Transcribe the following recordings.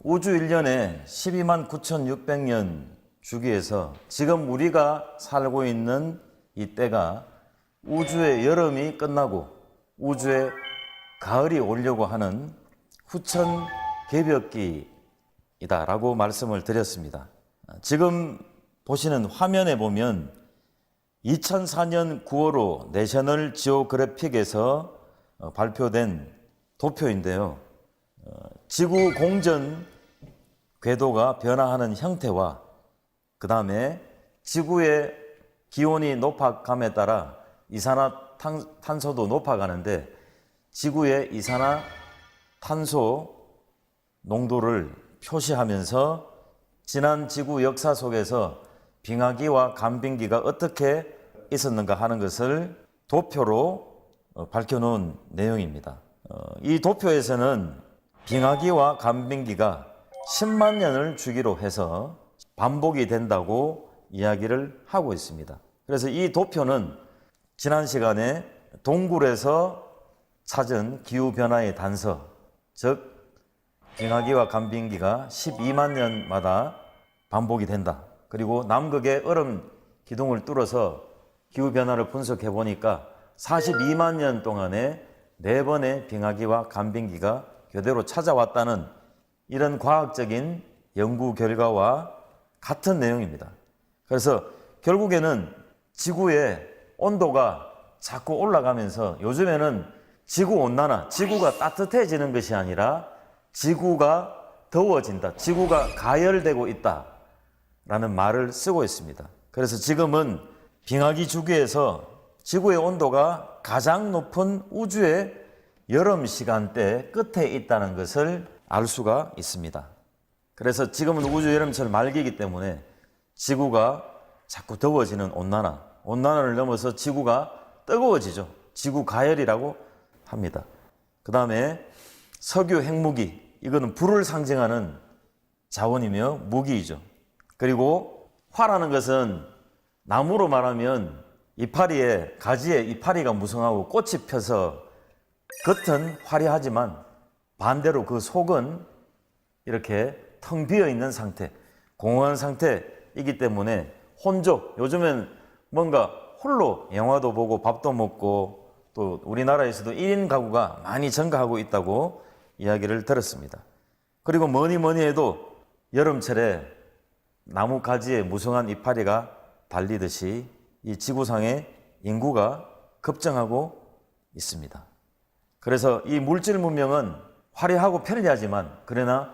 우주 1년에 12만 9,600년 주기에서 지금 우리가 살고 있는 이 때가 우주의 여름이 끝나고 우주의 가을이 오려고 하는 후천 개벽기이다라고 말씀을 드렸습니다. 지금 보시는 화면에 보면 2004년 9월호 내셔널 지오그래픽에서 발표된 도표인데요. 지구 공전 궤도가 변화하는 형태와 그 다음에 지구의 기온이 높아감에 따라 이산화탄소도 높아가는데 지구의 이산화탄소 농도를 표시하면서 지난 지구 역사 속에서 빙하기와 간빙기가 어떻게 있었는가 하는 것을 도표로 밝혀놓은 내용입니다. 이 도표에서는 빙하기와 간빙기가 10만 년을 주기로 해서 반복이 된다고 이야기를 하고 있습니다. 그래서 이 도표는 지난 시간에 동굴에서 찾은 기후변화의 단서, 즉 빙하기와 간빙기가 12만 년마다 반복이 된다. 그리고 남극의 얼음 기둥을 뚫어서 기후변화를 분석해 보니까 42만 년 동안에 4번의 빙하기와 간빙기가 교대로 찾아왔다는 이런 과학적인 연구 결과와 같은 내용입니다. 그래서 결국에는 지구의 온도가 자꾸 올라가면서 요즘에는 지구온난화, 지구가 따뜻해지는 것이 아니라 지구가 더워진다, 지구가 가열되고 있다라는 말을 쓰고 있습니다. 그래서 지금은 빙하기 주기에서 지구의 온도가 가장 높은 우주의 여름 시간대 끝에 있다는 것을 알 수가 있습니다. 그래서 지금은 우주 여름철 말기이기 때문에 지구가 자꾸 더워지는 온난화를 넘어서 지구가 뜨거워지죠. 지구 가열이라고 합니다. 그 다음에 석유 핵무기, 이거는 불을 상징하는 자원이며 무기이죠. 그리고 화라는 것은 나무로 말하면 이파리에, 가지에 이파리가 무성하고 꽃이 펴서 겉은 화려하지만 반대로 그 속은 이렇게 텅 비어 있는 상태, 공허한 상태이기 때문에 혼족, 요즘엔 뭔가 홀로 영화도 보고 밥도 먹고 또 우리나라에서도 1인 가구가 많이 증가하고 있다고 이야기를 들었습니다. 그리고 뭐니 해도 여름철에 나무 가지에 무성한 이파리가 달리듯이 이 지구상의 인구가 급증하고 있습니다. 그래서 이 물질 문명은 화려하고 편리하지만 그러나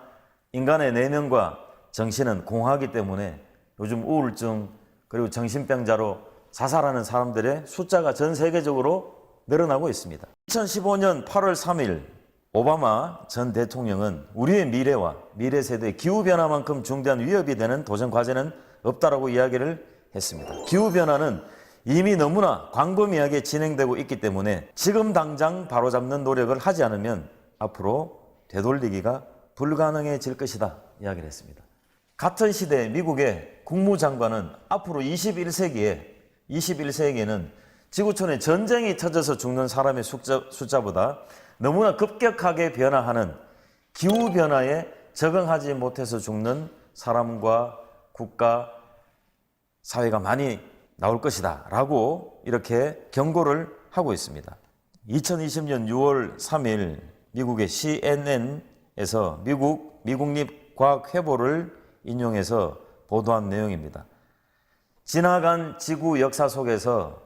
인간의 내면과 정신은 공허하기 때문에 요즘 우울증 그리고 정신병자로 자살하는 사람들의 숫자가 전 세계적으로 늘어나고 있습니다. 2015년 8월 3일 오바마 전 대통령은 우리의 미래와 미래 세대의 기후변화만큼 중대한 위협이 되는 도전 과제는 없다라고 이야기를 했습니다. 기후변화는 이미 너무나 광범위하게 진행되고 있기 때문에 지금 당장 바로잡는 노력을 하지 않으면 앞으로 되돌리기가 불가능해질 것이다 이야기를 했습니다. 같은 시대에 미국의 국무장관은 앞으로 21세기에는 지구촌에 전쟁이 터져서 죽는 사람의 숫자보다 너무나 급격하게 변화하는 기후변화에 적응하지 못해서 죽는 사람과 국가, 사회가 많이 나올 것이다 라고 이렇게 경고를 하고 있습니다. 2020년 6월 3일 미국의 CNN에서 미국립과학회보를 인용해서 보도한 내용입니다. 지나간 지구 역사 속에서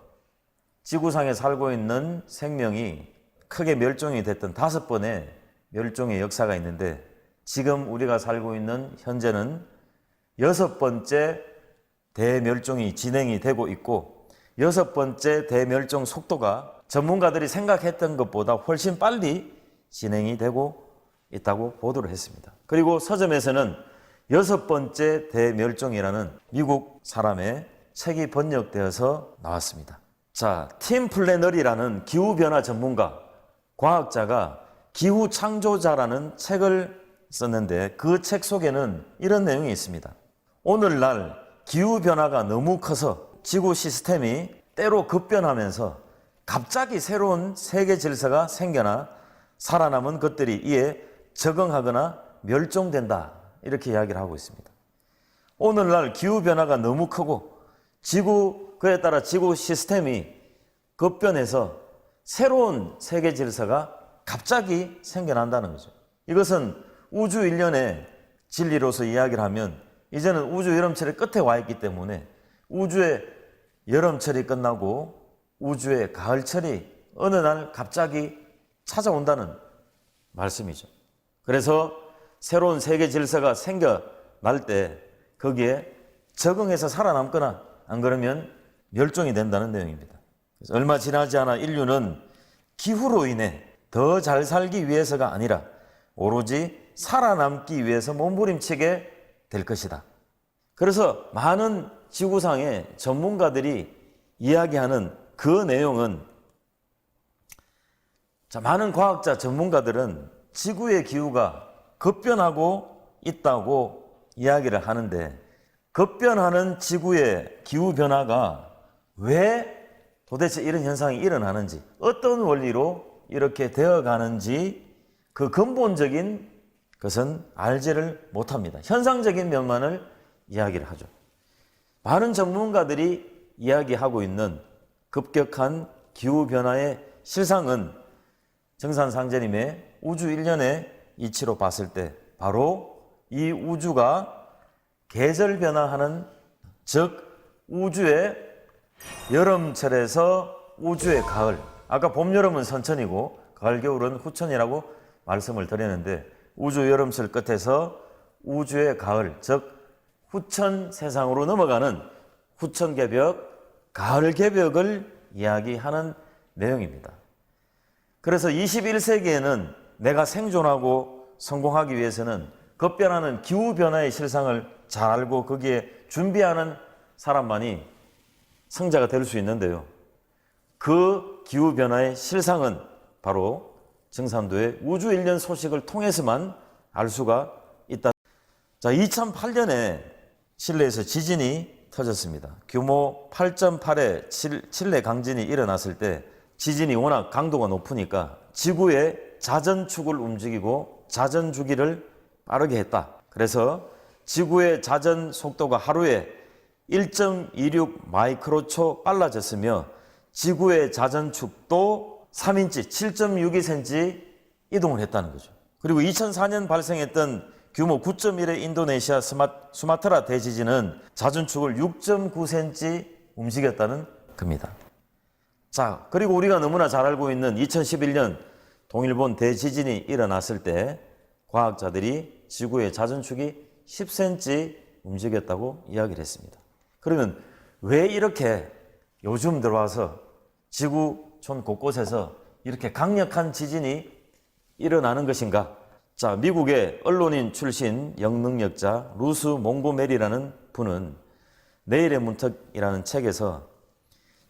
지구상에 살고 있는 생명이 크게 멸종이 됐던 5번의 멸종의 역사가 있는데 지금 우리가 살고 있는 현재는 6번째 대멸종이 진행이 되고 있고 6번째 대멸종 속도가 전문가들이 생각했던 것보다 훨씬 빨리 진행이 되고 있다고 보도를 했습니다. 그리고 서점에서는 6번째 대멸종이라는 미국 사람의 책이 번역되어서 나왔습니다. 자, 팀 플래너리라는 기후변화 전문가, 과학자가 기후 창조자라는 책을 썼는데 그 책 속에는 이런 내용이 있습니다. 오늘날 기후변화가 너무 커서 지구 시스템이 때로 급변하면서 갑자기 새로운 세계 질서가 생겨나 살아남은 것들이 이에 적응하거나 멸종된다 이렇게 이야기를 하고 있습니다. 오늘날 기후변화가 너무 크고 그에 따라 지구 시스템이 급변해서 새로운 세계 질서가 갑자기 생겨난다는 거죠. 이것은 우주 일련의 진리로서 이야기를 하면 이제는 우주 여름철의 끝에 와 있기 때문에 우주의 여름철이 끝나고 우주의 가을철이 어느 날 갑자기 찾아온다는 말씀이죠. 그래서 새로운 세계 질서가 생겨날 때 거기에 적응해서 살아남거나 안 그러면 멸종이 된다는 내용입니다. 그래서 얼마 지나지 않아 인류는 기후로 인해 더 잘 살기 위해서가 아니라 오로지 살아남기 위해서 몸부림치게 될 것이다. 그래서 많은 지구상의 전문가들이 이야기하는 그 내용은 많은 과학자 전문가들은 지구의 기후가 급변하고 있다고 이야기를 하는데 급변하는 지구의 기후 변화가 왜 도대체 이런 현상이 일어나는지 어떤 원리로 이렇게 되어가는지 그 근본적인 것은 알지를 못합니다. 현상적인 면만을 이야기를 하죠. 많은 전문가들이 이야기하고 있는 급격한 기후변화의 실상은 정산상제님의 우주 일련의 이치로 봤을 때 바로 이 우주가 계절 변화하는 즉 우주의 여름철에서 우주의 가을, 아까 봄, 여름은 선천이고 가을, 겨울은 후천이라고 말씀을 드렸는데 우주 여름철 끝에서 우주의 가을, 즉 후천 세상으로 넘어가는 후천 개벽, 가을 개벽을 이야기하는 내용입니다. 그래서 21세기에는 내가 생존하고 성공하기 위해서는 급변하는 기후변화의 실상을 잘 알고 거기에 준비하는 사람만이 승자가 될 수 있는데요. 그 기후변화의 실상은 바로 정산도의 우주 일련 소식을 통해서만 알 수가 있다. 자, 2008년에 칠레에서 지진이 터졌습니다. 규모 8.8의 칠레 강진이 일어났을 때 지진이 워낙 강도가 높으니까 지구의 자전축을 움직이고 자전 주기를 빠르게 했다. 그래서 지구의 자전 속도가 하루에 1.26 마이크로초 빨라졌으며 지구의 자전축도 3인치 7.62cm 이동을 했다는 거죠. 그리고 2004년 발생했던 규모 9.1의 인도네시아 수마트라 대지진은 자전축을 6.9cm 움직였다는 겁니다. 자, 그리고 우리가 너무나 잘 알고 있는 2011년 동일본 대지진이 일어났을 때 과학자들이 지구의 자전축이 10cm 움직였다고 이야기를 했습니다. 그러면 왜 이렇게 요즘 들어와서 지구촌 곳곳에서 이렇게 강력한 지진이 일어나는 것인가? 자, 미국의 언론인 출신 영능력자 루스 몽고메리라는 분은 내일의 문턱이라는 책에서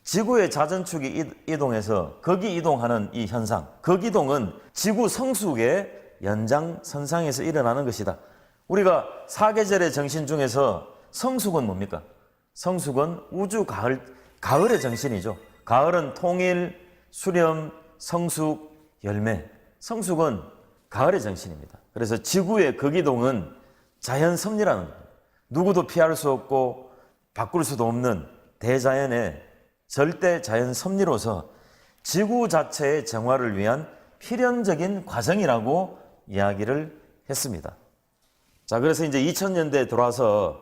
지구의 자전축이 이동해서 거기 이동하는 이 현상, 거기동은 지구 성숙의 연장선상에서 일어나는 것이다. 우리가 사계절의 정신 중에서 성숙은 뭡니까? 성숙은 우주 가을의 정신이죠. 가을은 통일, 수렴, 성숙, 열매. 성숙은 가을의 정신입니다. 그래서 지구의 거기동은 자연 섭리라는 거예요. 누구도 피할 수 없고 바꿀 수도 없는 대자연의 절대 자연 섭리로서 지구 자체의 정화를 위한 필연적인 과정이라고 이야기를 했습니다. 자, 그래서 이제 2000년대에 들어와서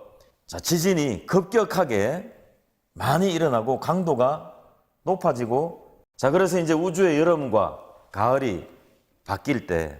지진이 급격하게 많이 일어나고 강도가 높아지고, 자, 그래서 이제 우주의 여름과 가을이 바뀔 때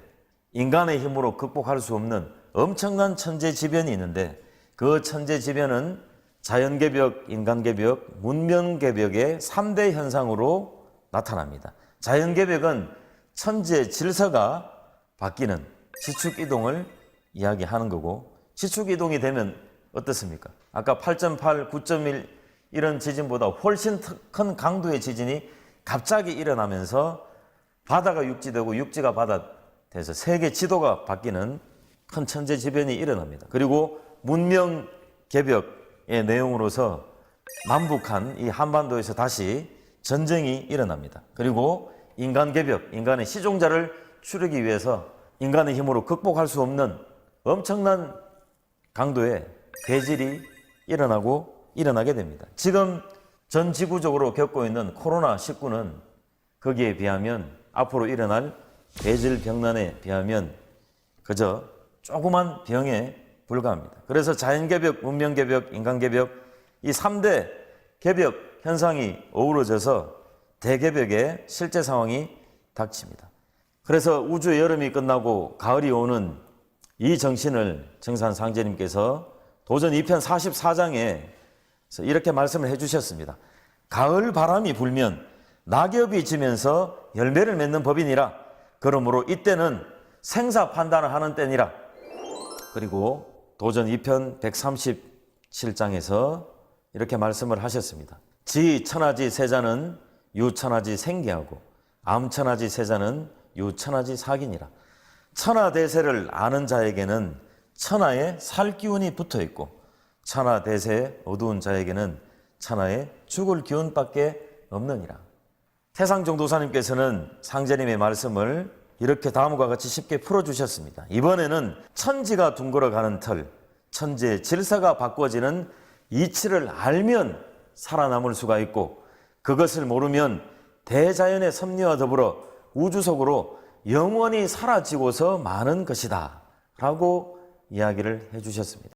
인간의 힘으로 극복할 수 없는 엄청난 천재지변이 있는데 그 천재지변은 자연개벽, 인간개벽, 문명개벽의 3대 현상으로 나타납니다. 자연개벽은 천지의 질서가 바뀌는 지축이동을 이야기하는 거고, 지축이동이 되면 어떻습니까? 아까 8.8, 9.1 이런 지진보다 훨씬 큰 강도의 지진이 갑자기 일어나면서 바다가 육지되고 육지가 바다 돼서 세계 지도가 바뀌는 큰 천재지변이 일어납니다. 그리고 문명개벽의 내용으로서 남북한 이 한반도에서 다시 전쟁이 일어납니다. 그리고 인간개벽, 인간의 시종자를 추르기 위해서 인간의 힘으로 극복할 수 없는 엄청난 강도의 괴질이 일어나게 됩니다. 지금 전 지구적으로 겪고 있는 코로나19는 거기에 비하면 앞으로 일어날 괴질병난에 비하면 그저 조그만 병에 불과합니다. 그래서 자연개벽, 문명개벽, 인간개벽 이 3대 개벽 현상이 어우러져서 대개벽의 실제 상황이 닥칩니다. 그래서 우주의 여름이 끝나고 가을이 오는 이 정신을 정산 상제님께서 도전 2편 44장에 이렇게 말씀을 해주셨습니다. 가을 바람이 불면 낙엽이 지면서 열매를 맺는 법이니라. 그러므로 이때는 생사 판단을 하는 때니라. 그리고 도전 2편 137장에서 이렇게 말씀을 하셨습니다. 지 천하지 세자는 유천하지 생기하고 암천하지 세자는 유천하지 사기니라. 천하대세를 아는 자에게는 천하의 살 기운이 붙어 있고 천하대세에 어두운 자에게는 천하의 죽을 기운밖에 없느니라. 태상정도사님께서는 상제님의 말씀을 이렇게 다음과 같이 쉽게 풀어주셨습니다. 이번에는 천지가 둥글어가는 틀, 천지의 질서가 바꿔지는 이치를 알면 살아남을 수가 있고 그것을 모르면 대자연의 섭리와 더불어 우주 속으로 영원히 사라지고서 마는 것이다 라고 이야기를 해주셨습니다.